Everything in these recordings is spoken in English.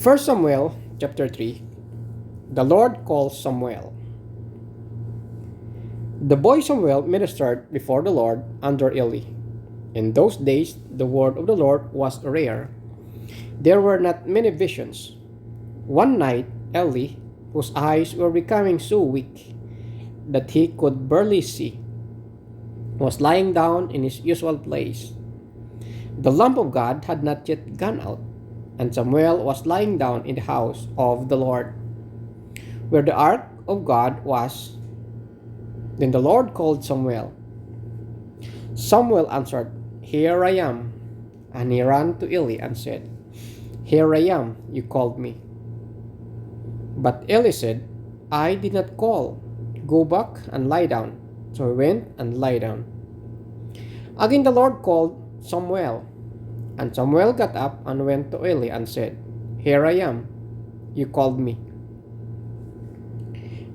First Samuel chapter 3. The Lord calls Samuel. The boy Samuel ministered before the Lord under Eli. In those days, the word of the Lord was rare. There were not many visions. One night, Eli, whose eyes were becoming so weak that he could barely see, was lying down in his usual place. The lamp of God had not yet gone out, and Samuel was lying down in the house of the Lord, where the ark of God was. Then the Lord called Samuel. Samuel answered, "Here I am." And he ran to Eli and said, "Here I am, you called me." But Eli said, "I did not call. Go back and lie down." So he went and lay down. Again the Lord called Samuel. And Samuel got up and went to Eli and said, "Here I am, you called me."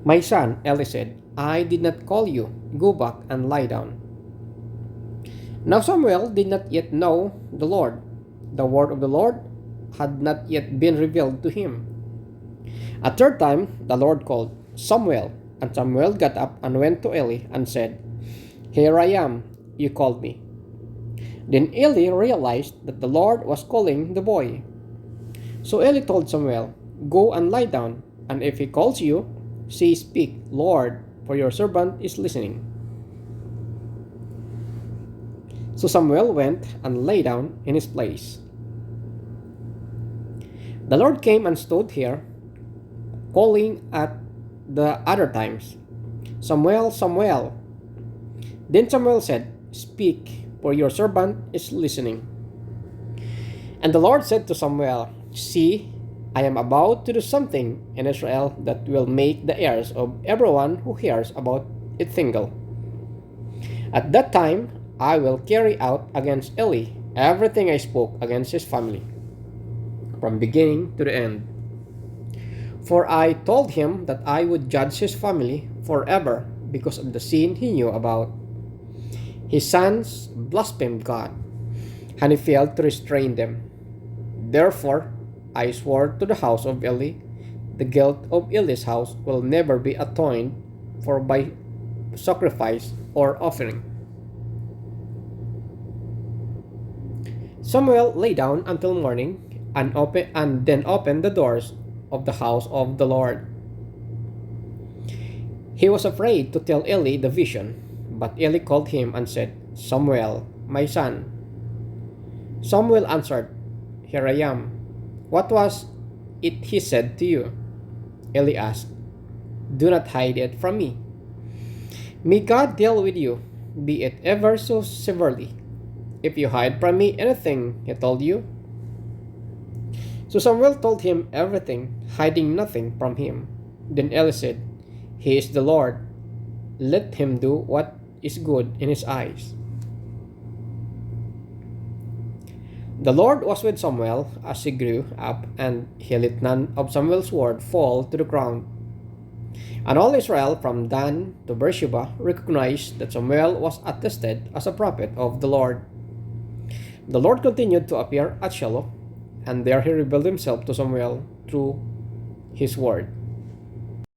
"My son," Eli said, "I did not call you. Go back and lie down." Now Samuel did not yet know the Lord. The word of the Lord had not yet been revealed to him. A third time the Lord called, "Samuel." And Samuel got up and went to Eli and said, "Here I am, you called me." Then Eli realized that the Lord was calling the boy. So Eli told Samuel, "Go and lie down, and if he calls you, say, 'Speak, Lord, for your servant is listening.'" So Samuel went and lay down in his place. The Lord came and stood here, calling at the other times, "Samuel, Samuel." Then Samuel said, "Speak, for your servant is listening." And the Lord said to Samuel, "See, I am about to do something in Israel that will make the ears of everyone who hears about it tingle. At that time, I will carry out against Eli everything I spoke against his family, from beginning to the end. For I told him that I would judge his family forever because of the sin he knew about. His sons blasphemed God, and he failed to restrain them. Therefore, I swore to the house of Eli, the guilt of Eli's house will never be atoned for by sacrifice or offering." Samuel lay down until morning and then opened the doors of the house of the Lord. He was afraid to tell Eli the vision, but Eli called him and said, "Samuel, my son." Samuel answered, "Here I am." "What was it he said to you?" Eli asked. "Do not hide it from me. May God deal with you, be it ever so severely, if you hide from me anything he told you." So Samuel told him everything, hiding nothing from him. Then Eli said, "He is the Lord. Let him do what is good in his eyes." The Lord was with Samuel as he grew up, and he let none of Samuel's word fall to the ground. And all Israel from Dan to Beersheba recognized that Samuel was attested as a prophet of the Lord. The Lord continued to appear at Shiloh, and there he revealed himself to Samuel through his word.